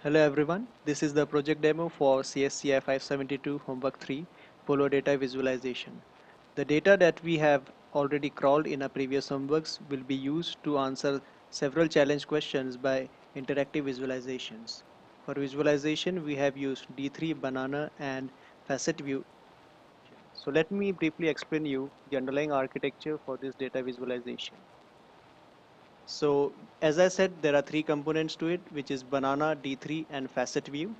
Hello everyone, this is the project demo for CSCI 572 Homework 3 Polo Data Visualization. The data that we have already crawled in our previous homeworks will be used to answer several challenge questions by interactive visualizations. For visualization, we have used D3, Banana and Facet View. So let me briefly explain you the underlying architecture for this data visualization. So as I said, there are three components to it, which is banana, D3 and facet view.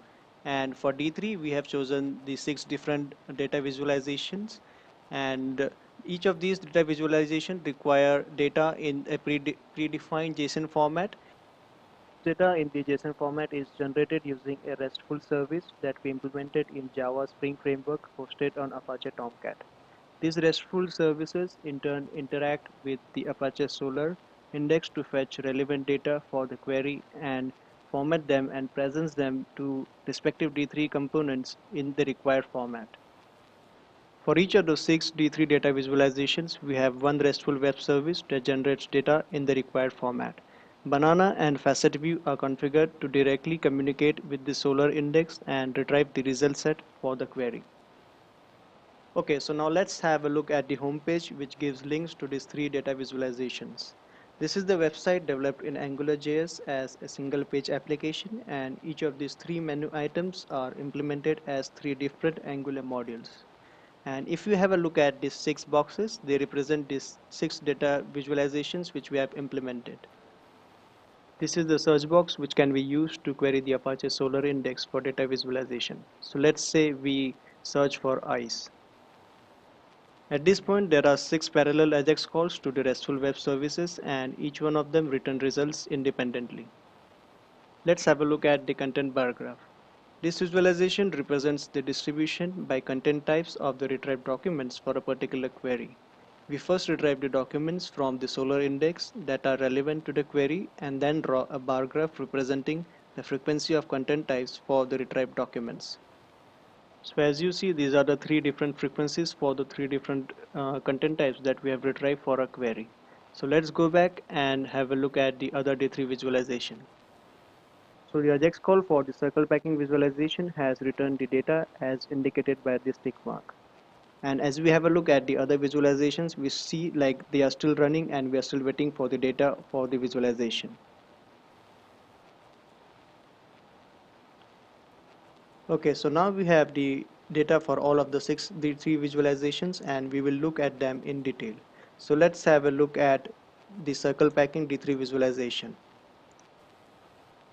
And for D3, we have chosen the 6 different data visualizations, and each of these data visualization require data in a predefined JSON format. Data in the JSON format is generated using a RESTful service that we implemented in Java Spring Framework hosted on Apache Tomcat. These RESTful services in turn interact with the Apache Solr index to fetch relevant data for the query and format them and present them to respective D3 components in the required format. For each of those 6 D3 data visualizations, we have one RESTful web service that generates data in the required format. Banana and Facet View are configured to directly communicate with the Solr index and retrieve the result set for the query. Okay, so now let's have a look at the home page, which gives links to these 3 data visualizations. This is the website developed in AngularJS as a single page application, and each of these 3 menu items are implemented as 3 different Angular modules. And if you have a look at these 6 boxes, they represent these 6 data visualizations which we have implemented. This is the search box which can be used to query the Apache Solr index for data visualization. So let's say we search for ice. At this point, there are 6 parallel AJAX calls to the RESTful web services, and each one of them return results independently. Let's have a look at the content bar graph. This visualization represents the distribution by content types of the retrieved documents for a particular query. We first retrieve the documents from the Solr index that are relevant to the query and then draw a bar graph representing the frequency of content types for the retrieved documents. So as you see, these are the 3 different frequencies for the 3 different content types that we have retrieved for a query. So let's go back and have a look at the other D3 visualization. So the AJAX call for the circle packing visualization has returned the data as indicated by this tick mark. And as we have a look at the other visualizations, we see like they are still running and we are still waiting for the data for the visualization. Okay, so now we have the data for all of the 6 D3 visualizations and we will look at them in detail. So let's have a look at the circle packing D3 visualization.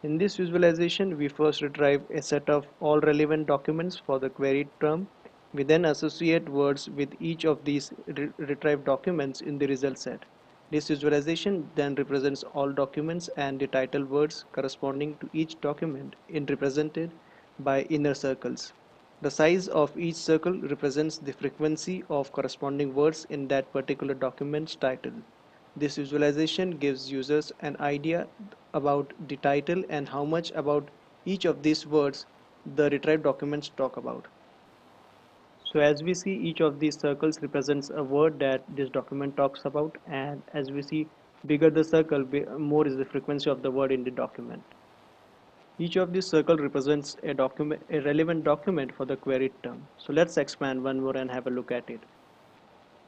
In this visualization, we first retrieve a set of all relevant documents for the queried term. We then associate words with each of these retrieved documents in the result set. This visualization then represents all documents and the title words corresponding to each document is represented by inner circles. The size of each circle represents the frequency of corresponding words in that particular document's title. This visualization gives users an idea about the title and how much about each of these words the retrieved documents talk about. So as we see, each of these circles represents a word that this document talks about, and as we see, bigger the circle, more is the frequency of the word in the document. Each of these circles represents a relevant document for the queried term. So let's expand one more and have a look at it.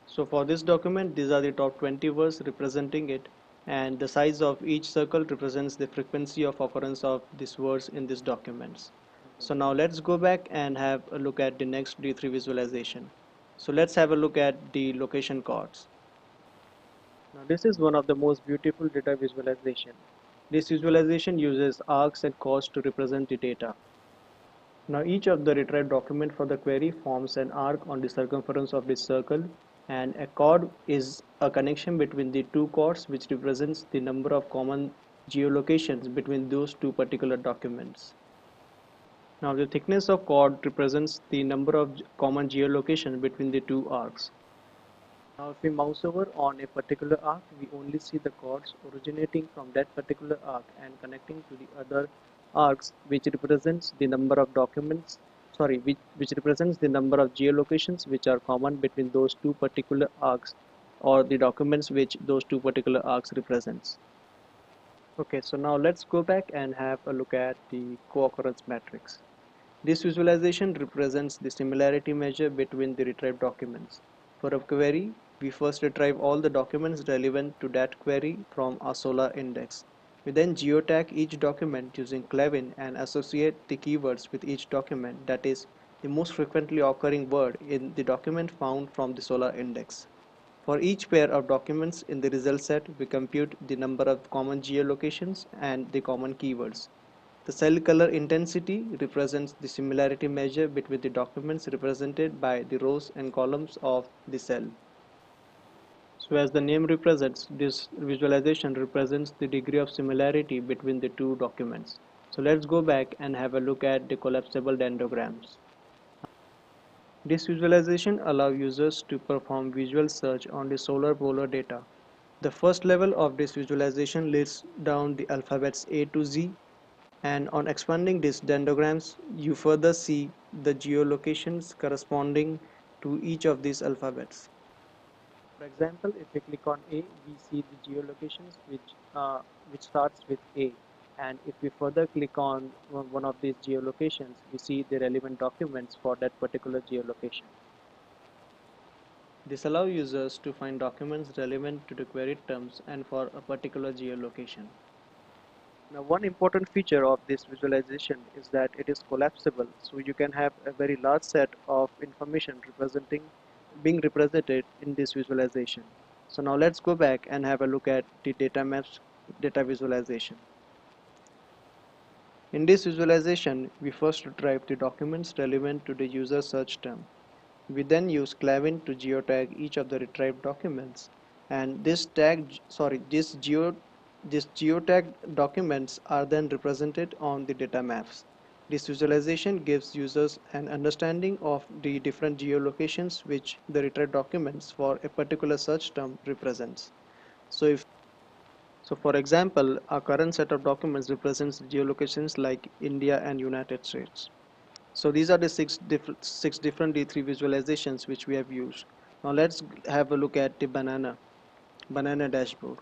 So for this document, these are the top 20 words representing it, and the size of each circle represents the frequency of occurrence of these words in these documents. So now let's go back and have a look at the next D3 visualization. So let's have a look at the location chords. Now this is one of the most beautiful data visualization. This visualization uses arcs and chords to represent the data. Now each of the retrieved document for the query forms an arc on the circumference of this circle, and a chord is a connection between the 2 chords which represents the number of common geolocations between those 2 particular documents. Now the thickness of chord represents the number of common geolocations between the 2 arcs. Now if we mouse over on a particular arc, we only see the chords originating from that particular arc and connecting to the other arcs, which represents the number of documents, which represents the number of geolocations which are common between those 2 particular arcs or the documents which those 2 particular arcs represents. Okay, so now let's go back and have a look at the co-occurrence matrix. This visualization represents the similarity measure between the retrieved documents. For a query, we first retrieve all the documents relevant to that query from our Solr index. We then geotag each document using Clevin and associate the keywords with each document, that is, the most frequently occurring word in the document found from the Solr index. For each pair of documents in the result set, we compute the number of common geolocations and the common keywords. The cell color intensity represents the similarity measure between the documents represented by the rows and columns of the cell. So as the name represents, this visualization represents the degree of similarity between the two documents. So let's go back and have a look at the collapsible dendrograms. This visualization allows users to perform visual search on the solar polar data. The first level of this visualization lists down the alphabets A to Z, and on expanding these dendrograms, you further see the geolocations corresponding to each of these alphabets. For example, if we click on A, we see the geolocations which starts with A, and if we further click on one of these geolocations, we see the relevant documents for that particular geolocation. This allows users to find documents relevant to the queried terms and for a particular geolocation. Now, one important feature of this visualization is that it is collapsible, so you can have a very large set of information being represented in this visualization. So now let's go back and have a look at the data maps data visualization. In this visualization, we first retrieve the documents relevant to the user search term. We then use Clavin to geotag each of the retrieved documents, and this geotagged documents are then represented on the data maps. This visualization gives users an understanding of the different geolocations which the retrieved documents for a particular search term represents. So if so for example, our current set of documents represents geolocations like India and United States. So these are the six different D3 visualizations which we have used. Now let's have a look at the banana dashboard.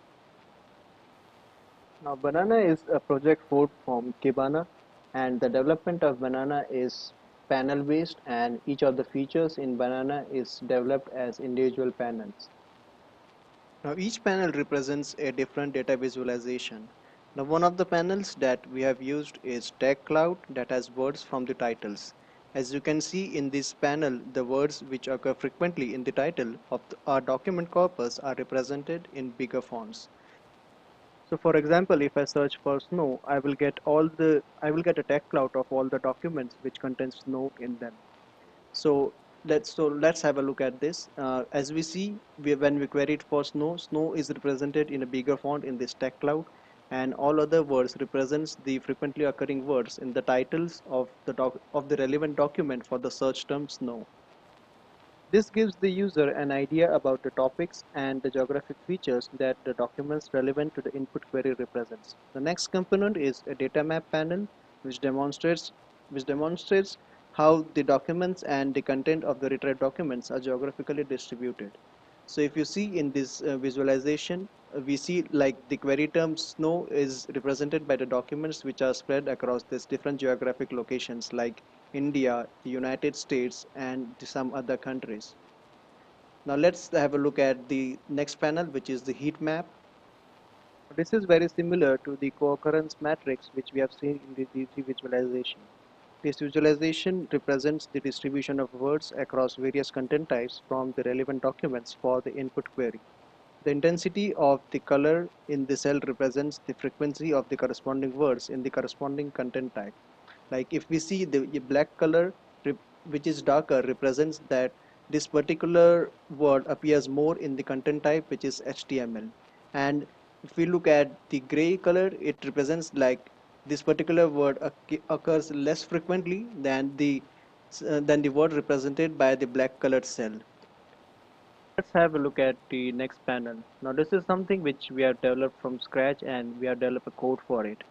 Now banana is a project fork from Kibana, and the development of banana is panel based, and each of the features in banana is developed as individual panels. Now each panel represents a different data visualization. Now one of the panels that we have used is tag cloud that has words from the titles. As you can see in this panel, the words which occur frequently in the title of our document corpus are represented in bigger fonts. So for example, if I search for snow, I will get a tag cloud of all the documents which contain snow in them. So let's have a look at this. As we see, when we queried for snow, snow is represented in a bigger font in this tag cloud, and all other words represents the frequently occurring words in the titles of the relevant document for the search term snow. This gives the user an idea about the topics and the geographic features that the documents relevant to the input query represents. The next component is a data map panel which demonstrates how the documents and the content of the retrieved documents are geographically distributed. So if you see in this visualization, we see like the query term snow is represented by the documents which are spread across these different geographic locations like India, the United States, and some other countries. Now let's have a look at the next panel, which is the heat map. This is very similar to the co-occurrence matrix which we have seen in the D3 visualization. This visualization represents the distribution of words across various content types from the relevant documents for the input query. The intensity of the color in the cell represents the frequency of the corresponding words in the corresponding content type. Like if we see the black color which is darker represents that this particular word appears more in the content type which is HTML, and if we look at the gray color, it represents like this particular word occurs less frequently than the word represented by the black colored cell. Let's have a look at the next panel. Now this is something which we have developed from scratch and we have developed a code for it.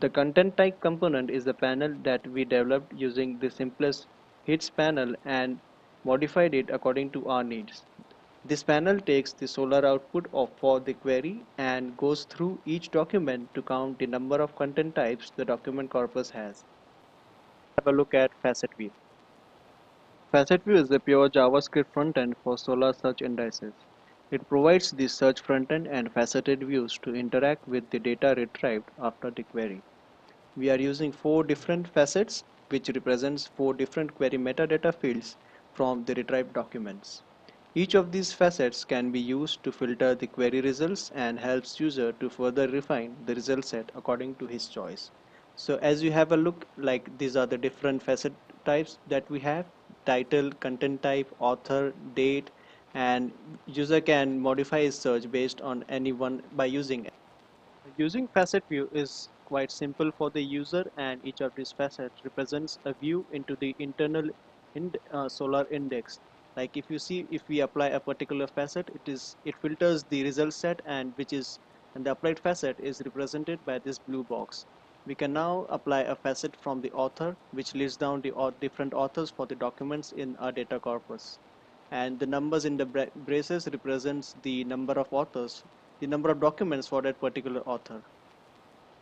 The content type component is the panel that we developed using the simplest hits panel and modified it according to our needs. This panel takes the Solar output for the query and goes through each document to count the number of content types the document corpus has. Have a look at Facet View. Facet View is a pure JavaScript frontend for Solar search indices. It provides the search frontend and faceted views to interact with the data retrieved after the query. We are using 4 different facets, which represents 4 different query metadata fields from the retrieved documents. Each of these facets can be used to filter the query results and helps user to further refine the result set according to his choice. So as you have a look, like these are the different facet types that we have: title, content type, author, date, and user can modify his search based on any one by using. Using facet view is quite simple for the user, and each of these facets represents a view into the internal Solar index. Like if you see, if we apply a particular facet, it filters the result set, and the applied facet is represented by this blue box. We can now apply a facet from the author, which lists down the different authors for the documents in our data corpus, and the numbers in the braces represents the number of authors, the number of documents for that particular author.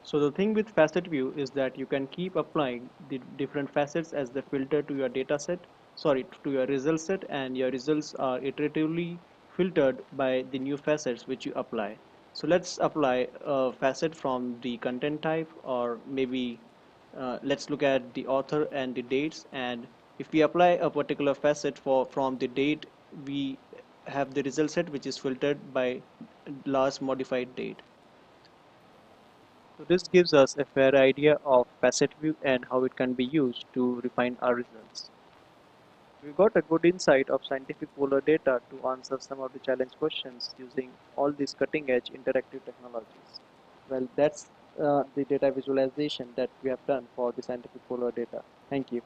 So the thing with facet view is that you can keep applying the different facets as the filter to your data set, sorry, to your result set, and your results are iteratively filtered by the new facets which you apply. So let's apply a facet from the content type, or maybe let's look at the author and the dates. And if we apply a particular facet from the date, we have the result set which is filtered by last modified date. So this gives us a fair idea of facet view and how it can be used to refine our results. We got a good insight of scientific polar data to answer some of the challenge questions using all these cutting edge interactive technologies. Well, that's the data visualization that we have done for the scientific polar data. Thank you.